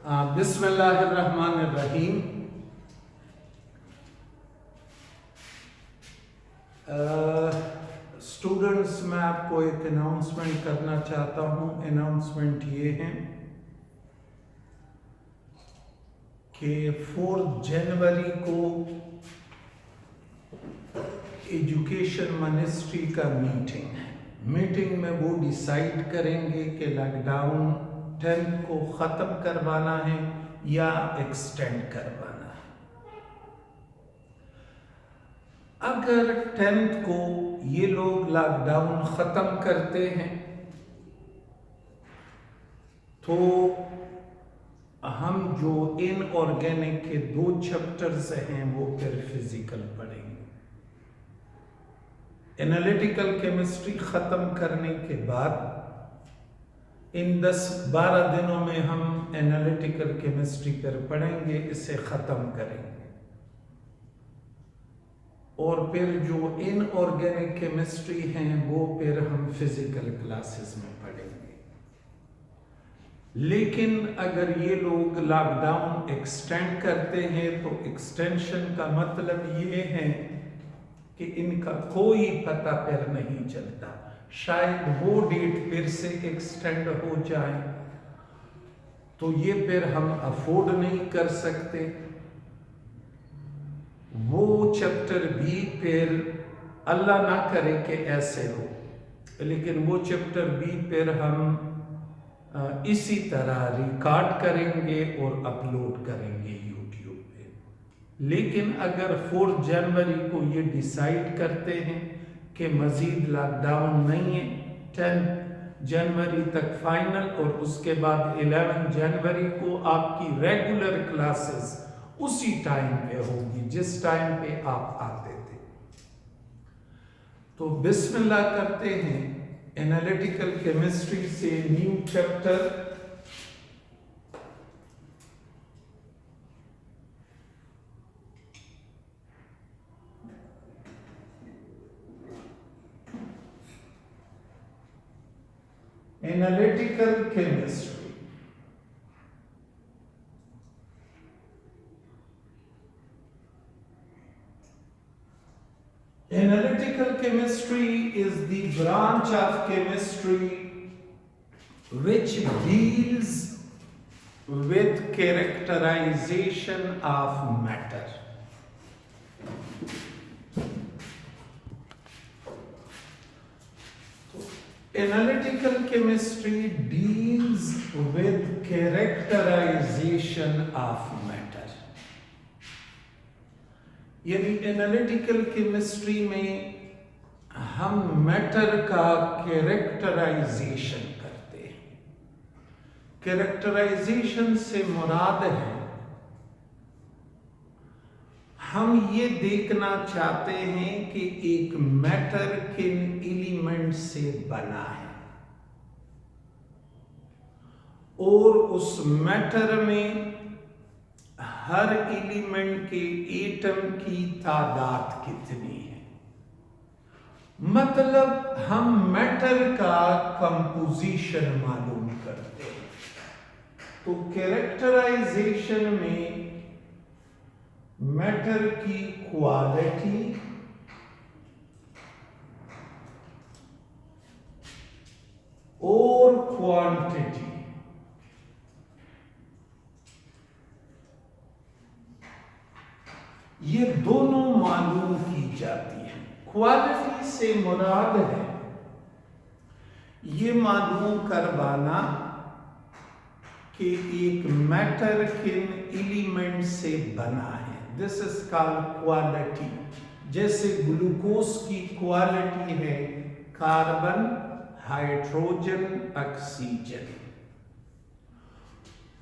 बिस्मिल्लाहिर्रहमानिर्रहीम। स्टूडेंट्स, मैं आपको एक अनाउंसमेंट करना चाहता हूँ। अनाउंसमेंट ये है कि 4 जनवरी को एजुकेशन मिनिस्ट्री का मीटिंग है। मीटिंग में वो डिसाइड करेंगे कि लॉकडाउन 10 को ख़त्म करवाना है या एक्सटेंड करवाना है। अगर 10 को ये लोग लॉकडाउन ख़त्म करते हैं तो हम जो इनऑर्गेनिक के 2 चैप्टर्स हैं वो फिर फिजिकल पढ़ेंगे। एनालिटिकल केमिस्ट्री ख़त्म करने के बाद इन 10-12 दिनों में हम एनालिटिकल केमिस्ट्री पर पढ़ेंगे, इसे ख़त्म करेंगे और फिर जो इनऑर्गेनिक केमिस्ट्री हैं वो फिर हम फिजिकल क्लासेस में पढ़ेंगे। लेकिन अगर ये लोग लॉकडाउन एक्सटेंड करते हैं तो एक्सटेंशन का मतलब ये है कि इनका कोई पता फिर नहीं चलता, शायद वो डेट फिर से एक्सटेंड हो जाए तो ये फिर हम अफोर्ड नहीं कर सकते। वो चैप्टर भी फिर अल्लाह ना करे कि ऐसे हो, लेकिन वो चैप्टर भी फिर हम इसी तरह रिकॉर्ड करेंगे और अपलोड करेंगे यूट्यूब पे। लेकिन अगर 4 जनवरी को ये डिसाइड करते हैं कि मज़ीद लॉकडाउन नहीं है, 10 जनवरी तक फाइनल और उसके बाद 11 जनवरी को आपकी रेगुलर क्लासेस उसी टाइम पे होगी जिस टाइम पे आप आते थे। तो बिस्मिल्लाह करते हैं। एनालिटिकल केमिस्ट्री से new chapter analytical chemistry. Analytical chemistry is the branch of chemistry which deals with characterization of matter. Analytical chemistry deals with characterization of matter. यानी एनालिटिकल केमिस्ट्री में हम मैटर का कैरेक्टराइजेशन करते हैं। कैरेक्टराइजेशन से मुराद है हम ये देखना चाहते हैं कि एक मैटर किन एलिमेंट से बना है और उस मैटर में हर एलिमेंट के एटम की तादाद कितनी है। मतलब हम मैटर का कंपोजिशन मालूम करते हैं। तो कैरेक्टराइजेशन में मैटर की क्वालिटी और क्वांटिटी ये दोनों मालूम की जाती है। क्वालिटी से मुराद है ये मालूम करवाना कि एक मैटर किन एलिमेंट से बना है। This is called quality. जैसे ग्लूकोज की क्वालिटी है कार्बन, हाइड्रोजन, ऑक्सीजन।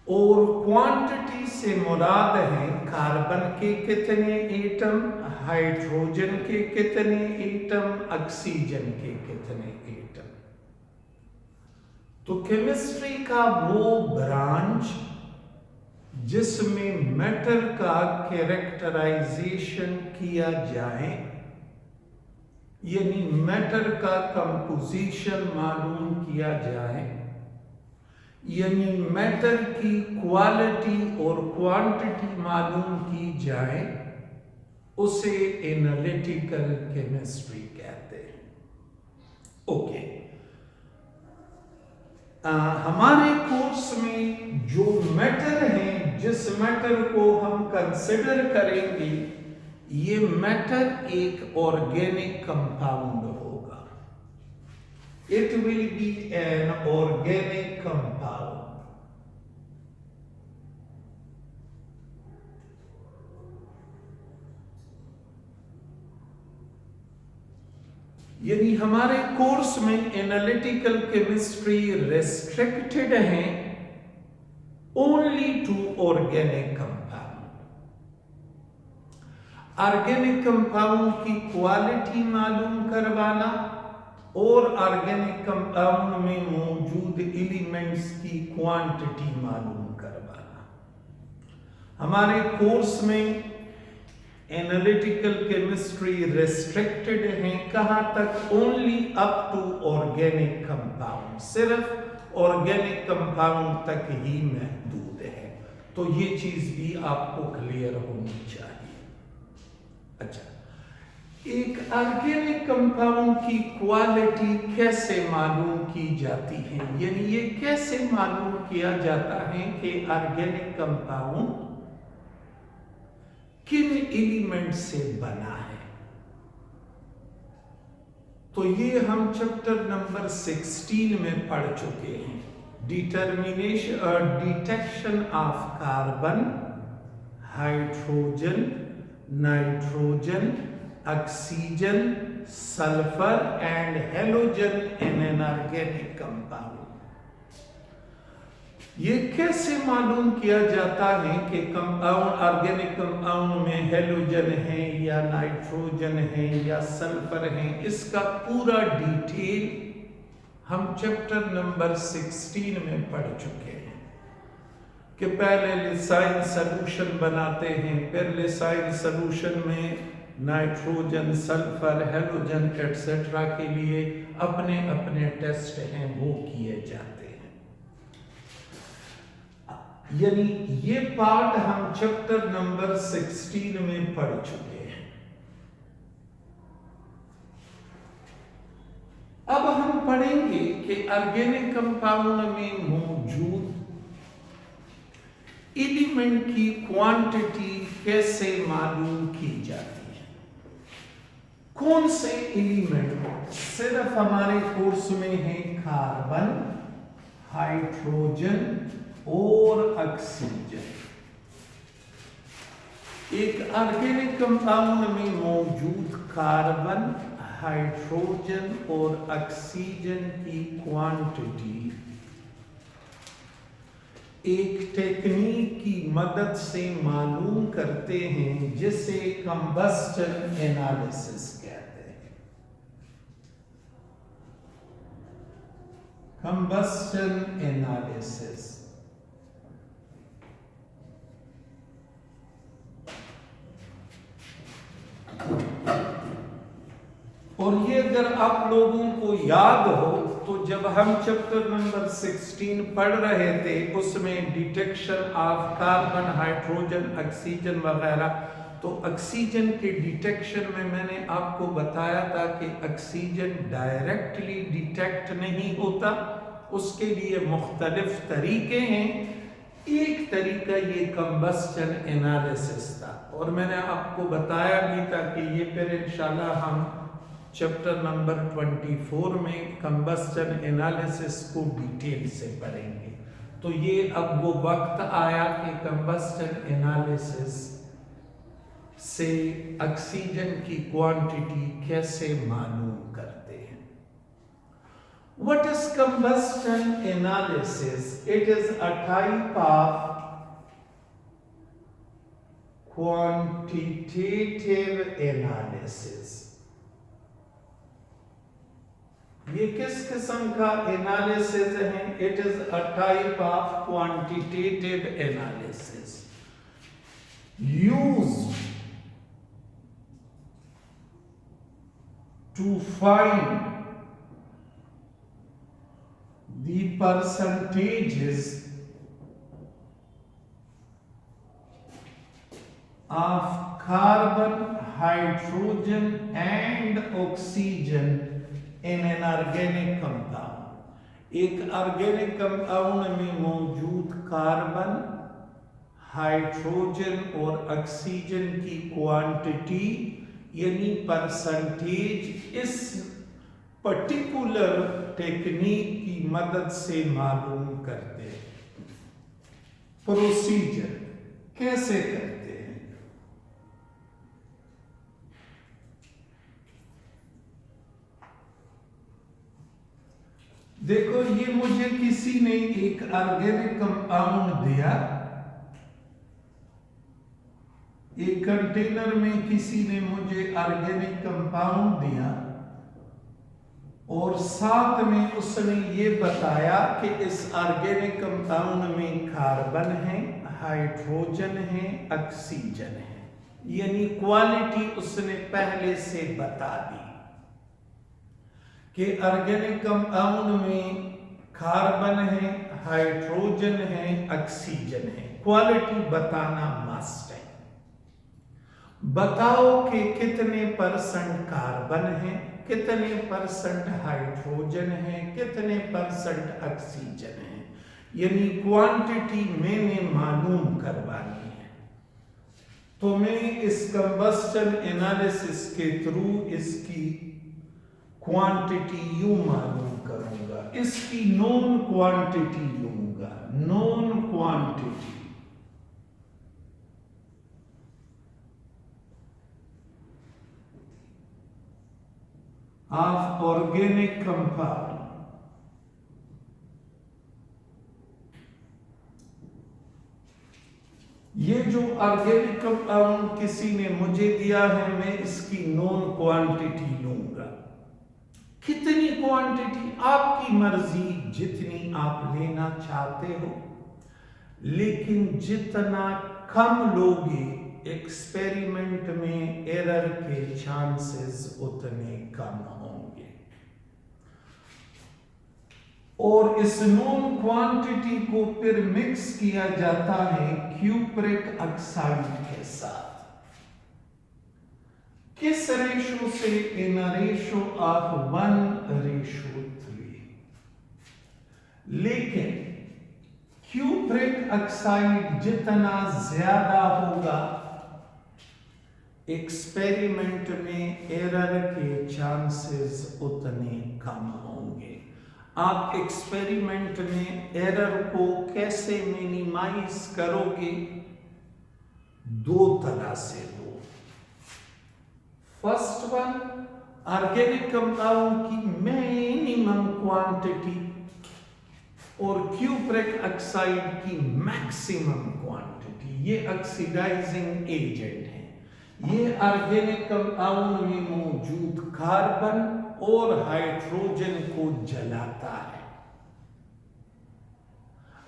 और क्वांटिटी से मुराद है कार्बन के कितने एटम, हाइड्रोजन के कितने एटम, ऑक्सीजन के कितने एटम। तो केमिस्ट्री का वो ब्रांच जिसमें मैटर का कैरेक्टराइजेशन किया जाए, यानी मैटर का कंपोजिशन मालूम किया जाए, यानी मैटर की क्वालिटी और क्वांटिटी मालूम की जाए, उसे एनालिटिकल केमिस्ट्री कहते हैं। ओके, हमारे कोर्स में जो मैटर है, जिस मैटर को हम कंसिडर करेंगे, ये मैटर एक ऑर्गेनिक कंपाउंड होगा। It will be an organic compound. यानी हमारे कोर्स में एनालिटिकल केमिस्ट्री रेस्ट्रिक्टेड है only to organic compound. Organic compound की क्वालिटी मालूम करवाना और ऑर्गेनिक कंपाउंड में मौजूद एलिमेंट्स की क्वांटिटी मालूम करवाना। हमारे कोर्स में एनालिटिकल केमिस्ट्री रेस्ट्रिक्टेड है कहां तक? Only up to organic compound, सिर्फ ऑर्गेनिक कंपाउंड तक ही महदूद है। तो ये चीज भी आपको क्लियर होनी चाहिए। अच्छा, एक ऑर्गेनिक कंपाउंड की क्वालिटी कैसे मालूम की जाती है? यानी ये कैसे मालूम किया जाता है कि ऑर्गेनिक कंपाउंड किन एलिमेंट से बना है? तो ये हम चैप्टर नंबर 16 में पढ़ चुके हैं। Detection of carbon, hydrogen, nitrogen, oxygen, sulphur and halogen in an organic compound. ये कैसे मालूम किया जाता है कि कंपाउंड, ऑर्गेनिक कंपाउंड में हेलोजन है या नाइट्रोजन है या सल्फर है? इसका पूरा डिटेल हम चैप्टर नंबर 16 में पढ़ चुके हैं कि पहले लिसाइन सॉल्यूशन बनाते हैं, फिर लिसाइन सॉल्यूशन में नाइट्रोजन, सल्फर, हेलोजन एटसेट्रा के लिए अपने अपने टेस्ट हैं वो किए जाते हैं। यानी ये पार्ट हम चैप्टर नंबर 16 में पढ़ चुके हैं। अब हम पढ़ेंगे कि ऑर्गेनिक कंपाउंड में मौजूद एलिमेंट की क्वांटिटी कैसे मालूम की जाती है। कौन से एलिमेंट सिर्फ हमारे कोर्स में है? कार्बन, हाइड्रोजन और ऑक्सीजन। एक ऑर्गेनिक कंपाउंड में मौजूद कार्बन, हाइड्रोजन और ऑक्सीजन की क्वांटिटी एक टेक्निक की मदद से मालूम करते हैं जिसे कंबस्टन एनालिसिस कहते हैं। Combustion analysis. और ये अगर आप लोगों को याद हो तो जब हम चैप्टर नंबर 16 पढ़ रहे थे उसमें detection of carbon, hydrogen, oxygen वगैरह, तो ऑक्सीजन के डिटेक्शन में मैंने आपको बताया था कि ऑक्सीजन डायरेक्टली डिटेक्ट नहीं होता, उसके लिए मुख्तलिफ तरीके हैं। एक तरीका ये कंबस्टन एनालिसिस था और मैंने आपको बताया भी था कि ये फिर इंशाल्लाह हम चैप्टर नंबर 24 में कंबस्टन एनालिसिस को डिटेल से पढ़ेंगे। तो ये अब वो वक्त आया कि कंबस्टन एनालिसिस से ऑक्सीजन की क्वांटिटी कैसे मालूम करते हैं। What is combustion analysis? It is a type of quantitative analysis. ये किस किस्म का एनालिसिस है? It is a type of quantitative analysis used to find the percentages of carbon, hydrogen and oxygen in an organic compound। एक organic compound में मौजूद carbon, hydrogen और oxygen की क्वांटिटी यानी परसेंटेज इस पर्टिकुलर टेक्निक की मदद से मालूम करते हैं। प्रोसीजर कैसे करते हैं? देखो, ये मुझे किसी ने एक ऑर्गेनिक कंपाउंड दिया, एक कंटेनर में किसी ने मुझे ऑर्गेनिक कंपाउंड दिया और साथ में उसने ये बताया कि इस ऑर्गेनिक कंपाउंड में कार्बन है, हाइड्रोजन है, ऑक्सीजन है, यानी क्वालिटी उसने पहले से बता दी कि ऑर्गेनिक कंपाउंड में कार्बन है, हाइड्रोजन है, ऑक्सीजन है। क्वालिटी बताना मस्ट है। बताओ कि कितने परसेंट कार्बन है, कितने परसेंट हाइड्रोजन है, कितने परसेंट ऑक्सीजन है, यानी क्वांटिटी मैंने मालूम करवानी है। तो मैं इस कंबस्टन एनालिसिस के थ्रू इसकी क्वांटिटी यूं मालूम करूंगा, इसकी नोन क्वांटिटी लूंगा। Known quantity of organic compound। ये जो ऑर्गेनिक कंपाउंड किसी ने मुझे दिया है, मैं इसकी नोन क्वांटिटी लूंगा। कितनी क्वांटिटी? आपकी मर्जी, जितनी आप लेना चाहते हो, लेकिन जितना कम लोगे एक्सपेरिमेंट में एरर के चांसेस उतने कम होंगे। और इस नोन क्वांटिटी को फिर मिक्स किया जाता है क्यूप्रिक ऑक्साइड के साथ। किस रेशो से? In ratio of 1:3। लेकिन क्यूप्रिक ऑक्साइड जितना ज्यादा होगा, एक्सपेरिमेंट में एरर के चांसेस उतने कम होंगे। आप एक्सपेरिमेंट में एरर को कैसे मिनिमाइज करोगे? दो तरह से दो। फर्स्ट वन, ऑर्गेनिक कंपाउंड की मिनिमम क्वांटिटी और क्यूप्रिक ऑक्साइड की मैक्सिमम क्वांटिटी। ये ऑक्सीडाइजिंग एजेंट है। ये ऑर्गेनिक कंपाउंड में मौजूद कार्बन और हाइड्रोजन को जलाता है।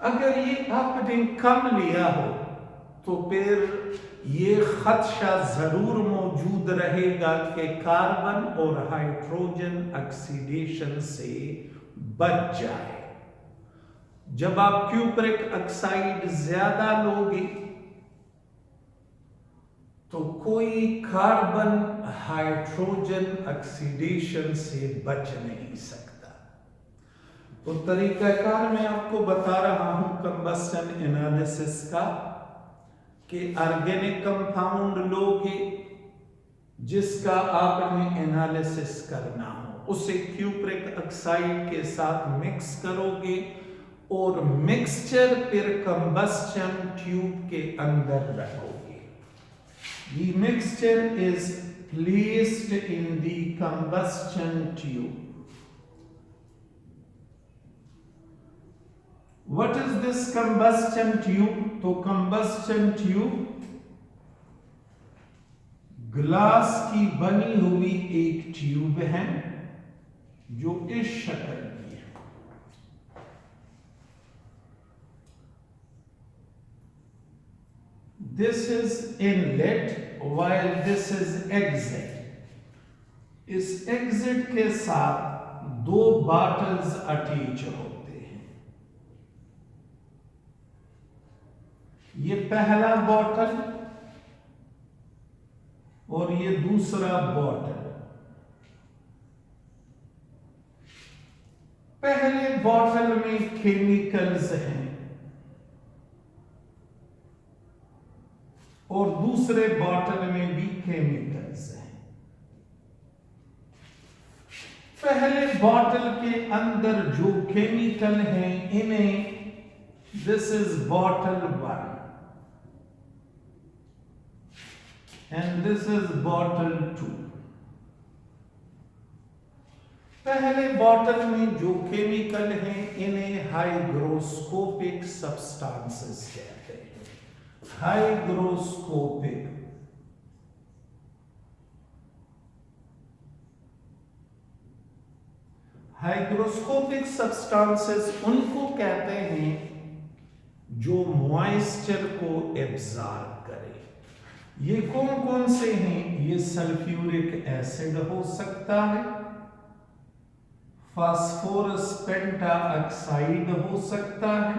अगर ये आपने कम लिया हो तो फिर ये खदशा जरूर मौजूद रहेगा कि कार्बन और हाइड्रोजन ऑक्सीडेशन से बच जाए। जब आप क्यूप्रिक ऑक्साइड ज्यादा लोगे तो कोई कार्बन हाइड्रोजन ऑक्सीडेशन से बच नहीं सकता। तो तरीकाकार मैं आपको बता रहा हूं कंबस्टन एनालिसिस का कि ऑर्गेनिक कंपाउंड लोगे जिसका आपने एनालिसिस करना हो, उसे क्यूप्रिक ऑक्साइड के साथ मिक्स करोगे और मिक्सचर फिर कंबस्टन ट्यूब के अंदर रखोगे। The mixture is placed in the combustion tube। What is this combustion tube? तो combustion tube ग्लास की बनी हुई एक ट्यूब है जो इस शक्ल की है। This is inlet while this is exit। इस exit के साथ दो bottles अटैच होते हैं। ये पहला बॉटल और ये दूसरा बॉटल। पहले बॉटल में केमिकल्स हैं और दूसरे बॉटल में भी केमिकल्स हैं। पहले बॉटल के अंदर जो केमिकल हैं इन्हें this is bottle 1 and this is bottle 2। पहले बॉटल में जो केमिकल हैं इन्हें हाइग्रोस्कोपिक सब्सटेंसेस कहते हैं। हाइग्रोस्कोपिक हाइग्रोस्कोपिक सब्सटेंसेस उनको कहते हैं जो मॉइस्चर को एब्जॉर्ब करे। ये कौन कौन से हैं? ये सल्फ्यूरिक एसिड हो सकता है, फास्फोरस पेंटाऑक्साइड हो सकता है,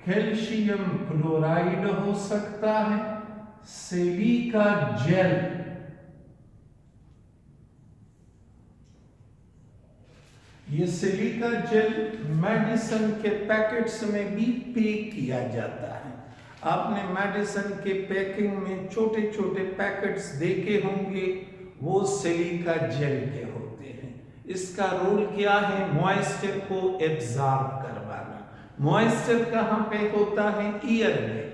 कैल्शियम क्लोराइड हो सकता है, सिलिका जेल, ये सिलिका जेल मेडिसिन के पैकेट्स में भी पैक किया जाता है। आपने मेडिसिन के पैकिंग में छोटे छोटे पैकेट्स देखे होंगे, वो सिलिका जेल के होते हैं। इसका रोल क्या है? मॉइस्चर को एब्जॉर्ब करवाना। मॉइस्चर कहाँ पे होता है? ईयर में।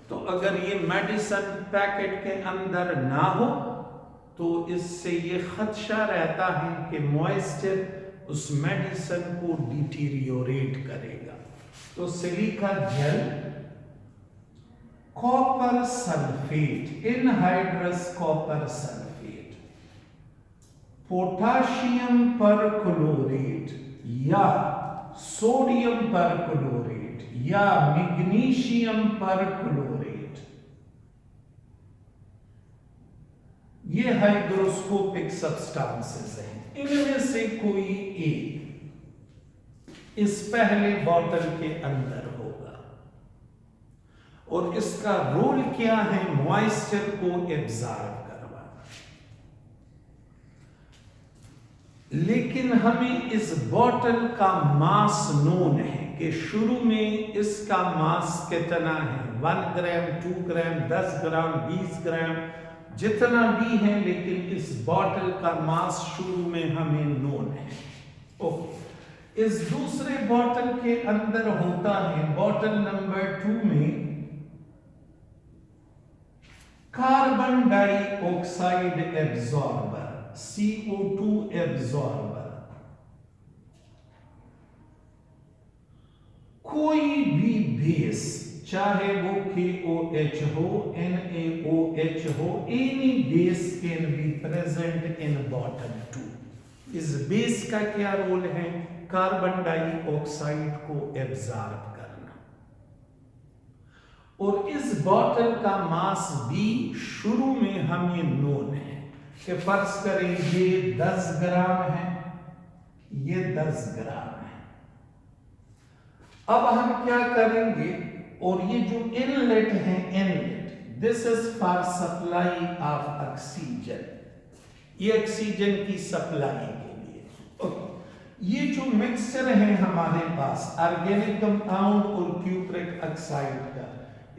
तो अगर ये मेडिसिन पैकेट के अंदर ना हो तो इससे ये खदशा रहता है कि मॉइस्चर उस मेडिसिन को डिटीरियोरेट करेगा। तो silica gel, copper sulphate, anhydrous copper sulphate, potassium perchlorate या सोडियम परक्लोरेट या मैग्नीशियम परक्लोरेट, ये हाइग्रोस्कोपिक सब्सटेंसेस हैं। इनमें से कोई एक इस पहले बॉटल के अंदर होगा और इसका रोल क्या है? मॉइस्चर को एब्जॉर्ब करवाना। लेकिन हमें इस बॉटल का मास नोन है कि शुरू में इसका मास कितना है, 1 ग्राम, 2 ग्राम, 10 ग्राम, 20 ग्राम, जितना भी है, लेकिन इस बॉटल का मास शुरू में हमें नोन है। ओके, इस दूसरे बॉटल के अंदर होता है, बॉटल नंबर 2 में carbon dioxide absorber, CO2 absorber. कोई भी बेस, चाहे वो KOH हो, NaOH हो, any base can be present in bottle 2। इस बेस का क्या रोल है? कार्बन डाइऑक्साइड को एब्जॉर्ब करना। और इस बॉटल का मास भी शुरू में हमें नोन है कि फर्ज करें ये 10 ग्राम है, ये 10 ग्राम है। अब हम क्या करेंगे? और ये जो इनलेट है, inlet, this is for supply of oxygen, ये ऑक्सीजन की सप्लाई के लिए। ओके, ये जो मिक्सचर है हमारे पास ऑर्गेनिक कंपाउंड और क्यूप्रिक ऑक्साइड का,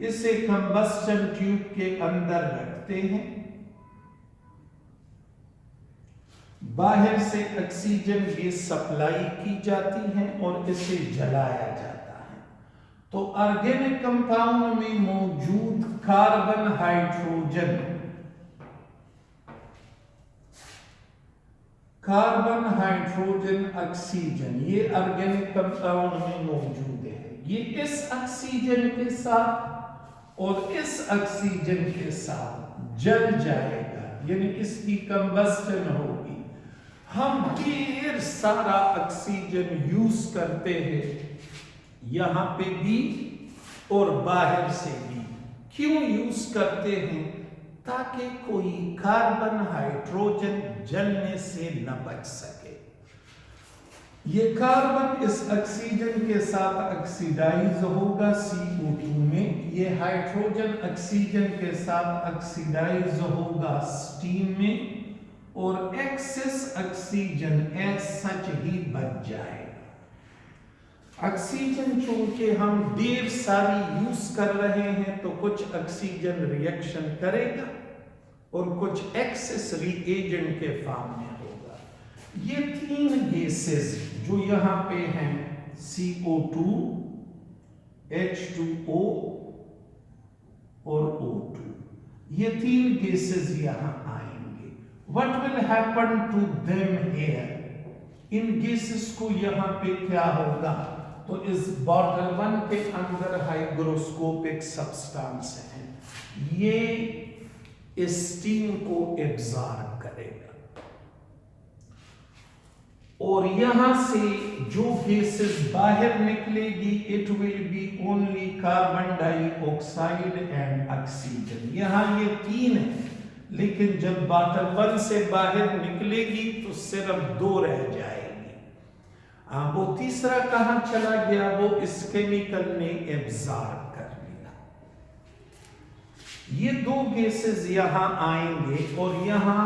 इसे कंबस्टन ट्यूब के अंदर रखते हैं। बाहर से ऑक्सीजन गैस सप्लाई की जाती है और इसे जलाया जाता है। तो ऑर्गेनिक कंपाउंड में मौजूद carbon, hydrogen, carbon, hydrogen, oxygen, ये ऑर्गेनिक कंपाउंड में मौजूद है। ये इस ऑक्सीजन के साथ और इस ऑक्सीजन के साथ जल जाएगा, यानी इसकी कंबस्टन होगी। हम ढेर सारा ऑक्सीजन यूज करते हैं, यहां पे भी और बाहर से भी। क्यों यूज करते हैं? ताकि कोई कार्बन, हाइड्रोजन जलने से न बच सके। ये कार्बन इस ऑक्सीजन के साथ ऑक्सीडाइज होगा CO2 में, ये हाइड्रोजन ऑक्सीजन के साथ ऑक्सीडाइज होगा स्टीम में, और एक्सेस ऑक्सीजन एज सच ही बच जाएगा। ऑक्सीजन चूंकि हम ढेर सारी यूज कर रहे हैं तो कुछ ऑक्सीजन रिएक्शन करेगा और कुछ एक्सेस रिएजेंट के फॉर्म में होगा। ये तीन गैसेस जो यहां पे हैं CO2, H2O और O2, ये तीन गैसेस यहां आएंगे। What will happen to them here? इन गैसेस को यहां पे क्या होगा? तो इस बॉटल 1 के अंदर हाइग्रोस्कोपिक सब्सटेंस है, ये स्टीम को एब्जॉर्ब करेगा और यहां से जो गैसेस बाहर निकलेगी it will B only carbon dioxide and oxygen. यहां ये तीन है, लेकिन जब बॉटल 1 से बाहर निकलेगी तो सिर्फ 2 रह जाएगी। वो तीसरा कहां चला गया? वो इस केमिकल ने एब्जॉर्ब कर लिया। ये 2 गैसेस यहां आएंगे और यहां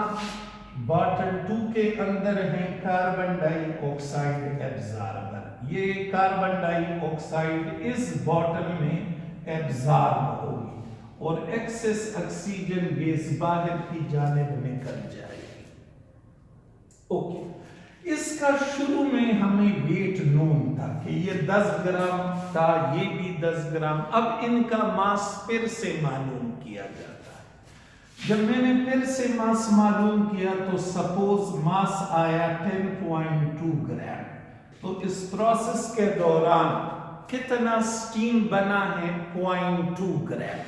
बॉटल 2 के अंदर है कार्बन डाइऑक्साइड एब्जॉर्बर। ये कार्बन डाइऑक्साइड इस बॉटल में एब्जॉर्ब होगी और एक्सेस ऑक्सीजन गैस बाहर की जानिब निकल जाएगी। ओके, इसका शुरू में हमें वेट नोन था कि ये 10 ग्राम था, ये भी 10 ग्राम। अब इनका मास फिर से मालूम किया जाता है। जब मैंने फिर से मास मालूम किया तो सपोज मास आया 10.2 ग्राम। तो इस प्रोसेस के दौरान कितना स्टीम बना है? 0.2 ग्राम।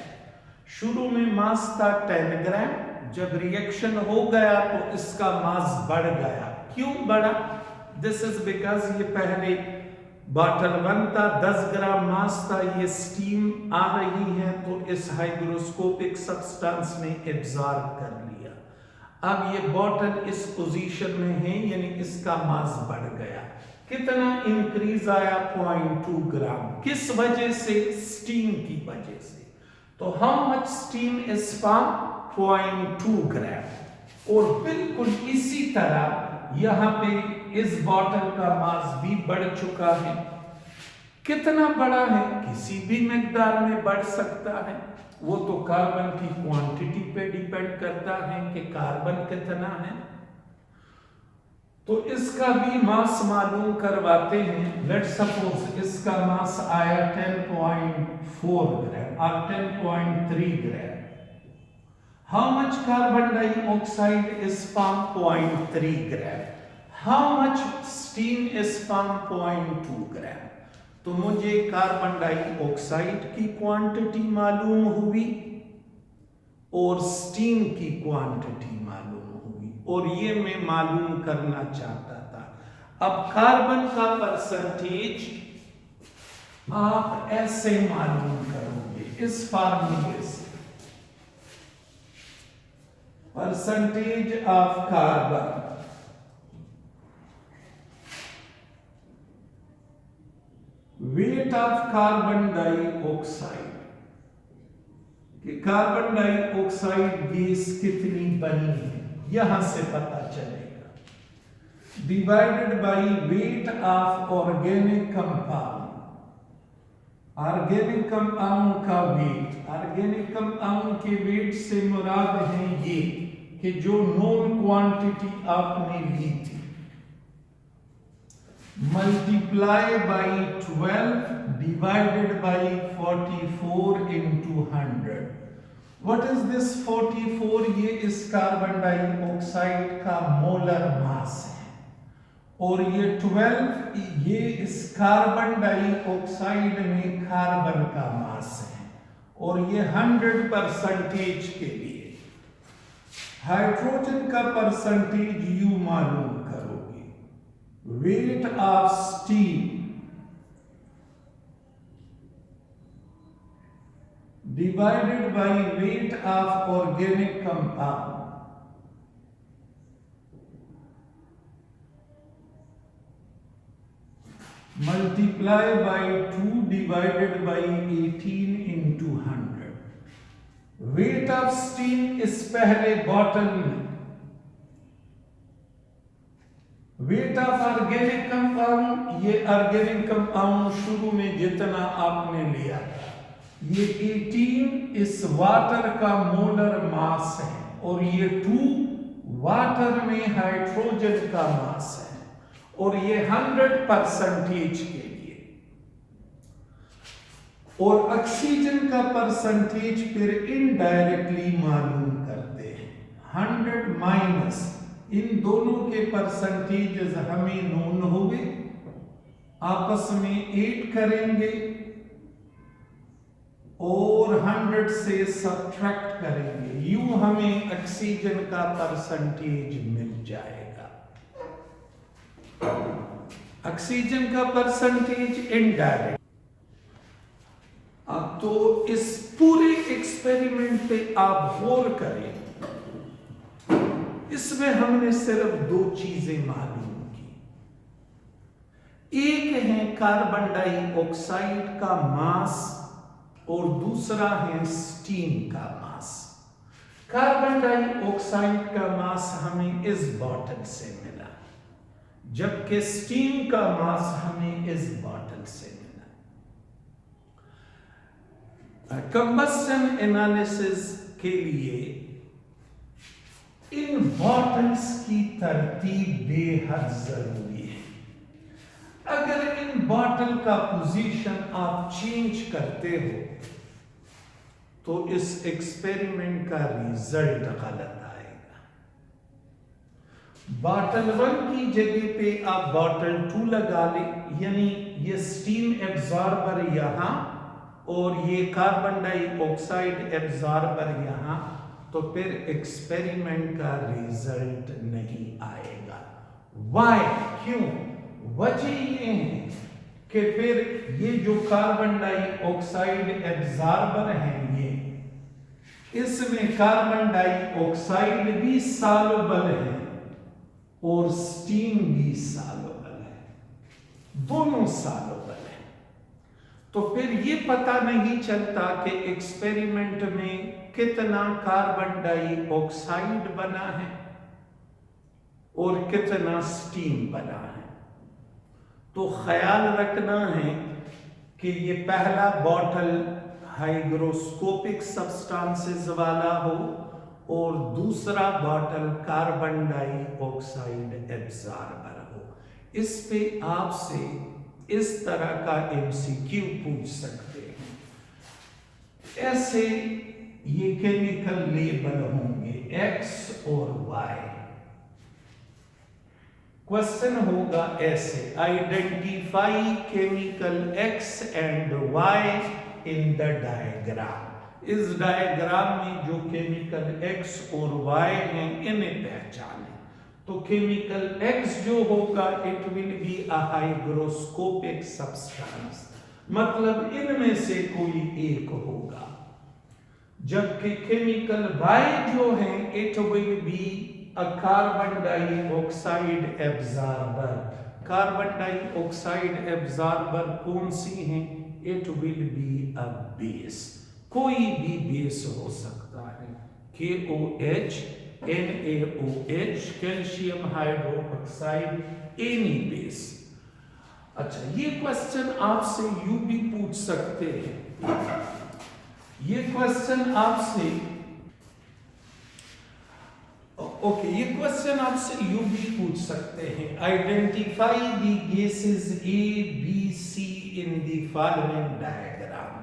शुरू में मास था 10 ग्राम, जब रिएक्शन हो गया तो इसका मास बढ़ गया। क्यों बढ़ा? दिस इज बिकॉज ये पहले बॉटल 1 था, 10 ग्राम मास था, ये स्टीम आ रही है तो इस हाइग्रोस्कोपिक सब्सटेंस ने एब्जॉर्ब कर लिया। अब ये बॉटल इस पोजीशन में है, यानी इसका मास बढ़ गया। कितना इंक्रीज आया? 0.2 ग्राम। किस वजह से? स्टीम की वजह से। तो how much steam is form? 0.2 ग्राम। और बिल्कुल इसी तरह यहां पे इस बॉटल का मास भी बढ़ चुका है। कितना बड़ा है? किसी भी मिकदार में बढ़ सकता है, वो तो कार्बन की क्वांटिटी पे डिपेंड करता है कि कार्बन कितना है। तो इसका भी मास मालूम करवाते हैं। लेट्स सपोज इसका मास आया 10.4 ग्राम और 10.3 ग्राम। How much carbon dioxide is formed? 0.3 gram. How much steam is formed? 0.2 gram. तो मुझे कार्बन डाइऑक्साइड की क्वांटिटी मालूम हुई और स्टीम की क्वांटिटी मालूम हुई, और ये मैं मालूम करना चाहता था। अब कार्बन का परसेंटेज आप ऐसे मालूम करोगे इस फार्मूले से। Percentage of carbon, weight of carbon dioxide, कि कार्बन डाइऑक्साइड गैस कितनी बनी है यहां से पता चलेगा, divided by weight of organic compound. Organic compound का वेट, ऑर्गेनिक कंपाउंड के वेट से मुराद है ये कि जो नोन क्वांटिटी आपने ली थी, multiply by 12 divided by 44 into 100। What is this 44? ये इस कार्बन डाइऑक्साइड का मोलर मास है, और ये 12 ये इस कार्बन डाइऑक्साइड में कार्बन का मास है, और ये 100% के लिए। हाइड्रोजन का परसेंटेज यू मालूम करोगे, weight of steam divided by weight of organic compound. Multiply by 2 divided by 18 into 100। Weight of steam इस पहले बॉटल में, वेट ऑफ ऑर्गेनिक कंपाउंड, ये ऑर्गेनिक कंपाउंड शुरू में जितना आपने लिया था, ये 18 इस वाटर का मोलर मास है, और ये 2 वाटर में हाइड्रोजन का मास है, और ये 100% के लिए, और ऑक्सीजन का परसेंटेज फिर इनडायरेक्टली मालूम करते हैं। 100 माइनस इन दोनों के परसेंटेज हमें नोन होंगे, आपस में 8 करेंगे और 100 से सब्ट्रैक्ट करेंगे, यूं हमें ऑक्सीजन का परसेंटेज मिल जाएगा। ऑक्सीजन का परसेंटेज इनडायरेक्ट। अब तो इस पूरे एक्सपेरिमेंट पे आप गौर करें, इसमें हमने सिर्फ 2 चीजें मालूम की। एक है कार्बन डाइऑक्साइड का मास और दूसरा है स्टीम का मास। कार्बन डाइऑक्साइड का मास हमें इस बॉटल से मिला, जबकि स्टीम का मास हमें इस बॉटल से मिला। कंबस्शन एनालिसिस के लिए इन बॉटल्स की तरतीब बेहद जरूरी है। अगर इन बॉटल का पोजीशन आप चेंज करते हो तो इस एक्सपेरिमेंट का रिजल्ट गलत आएगा। बॉटल 1 की जगह पे आप बॉटल 2 लगा ले, यानी ये स्टीम एब्जॉर्बर यहां और ये कार्बन डाइऑक्साइड एब्जॉर्बर यहां, तो फिर एक्सपेरिमेंट का रिजल्ट नहीं आएगा। वाई? क्यों? वजह ये है कि फिर ये जो कार्बन डाइऑक्साइड एब्जॉर्बर है, ये इसमें कार्बन डाइऑक्साइड भी सॉल्युबल है और स्टीम भी सॉल्युबल है, दोनों सॉल्युबल है। तो फिर ये पता नहीं चलता कि एक्सपेरिमेंट में कितना कार्बन डाइऑक्साइड बना है और कितना स्टीम बना है। तो ख्याल रखना है कि ये पहला बॉटल हाइग्रोस्कोपिक सब्सटेंसेस वाला हो और दूसरा बॉटल कार्बन डाइऑक्साइड एब्जॉर्बर हो। इस पे आपसे इस तरह का एमसीक्यू पूछ सकते हैं। ऐसे ये केमिकल लेबल होंगे X और Y। क्वेश्चन होगा ऐसे, identify chemical X and Y in the diagram. इस डायग्राम में जो केमिकल X और Y हैं इन्हें पहचानें। तो केमिकल X जो होगा, it will be a hygroscopic substance, मतलब इनमें से कोई एक होगा। जबकि केमिकल Y जो है, it will be a carbon dioxide absorber. Carbon dioxide absorber कौन सी है? It will be a base, कोई भी बेस हो सकता है, KOH, NaOH, calcium hydroxide, any base. अच्छा, ये क्वेश्चन आपसे यूं भी पूछ सकते हैं, ये क्वेश्चन आपसे ये क्वेश्चन आपसे यूं भी पूछ सकते हैं, identify the gases A, B, C in the following diagram.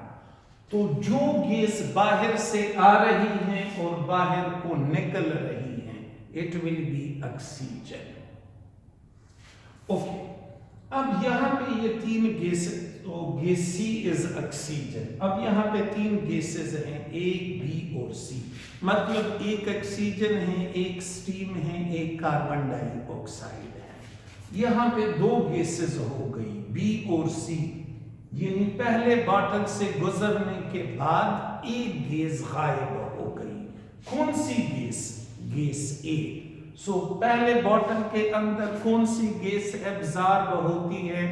तो जो गैस बाहर से आ रही हैं और बाहर को निकल रही हैं, it will B oxygen. Okay, अब यहां पे ये 3 गैसेस, तो गैस C इज ऑक्सीजन। अब यहां पे 3 गैसेस हैं, A, B और C, मतलब एक ऑक्सीजन है, एक स्टीम है, एक कार्बन डाइऑक्साइड है। यहां पे 2 गैसेस हो गई, B और C, यानी पहले बॉटल से गुजरने के बाद एक गैस गायब हो गई। कौन सी गैस? Gas A। सो पहले बॉटल के अंदर कौन सी गैस एब्जॉर्ब होती है?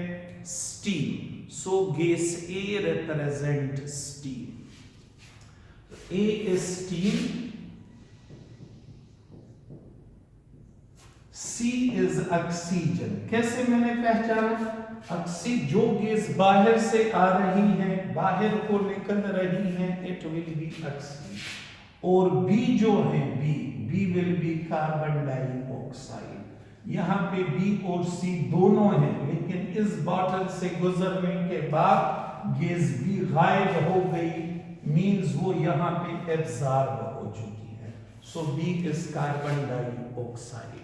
steam. So gas A represent steam. A is steam, C is oxygen. कैसे मैंने पहचाना? जो गैस बाहर से आ रही है, बाहर को निकल रही है, इट विल बी ऑक्सीजन. और B जो है, B will be carbon dioxide. यहाँ पे B और C दोनों हैं, लेकिन इस बॉटल से गुजरने के बाद गैस B गायब हो गई, मींस वो यहाँ पे एब्जॉर्ब हो चुकी है. सो B इज कार्बन डाइऑक्साइड.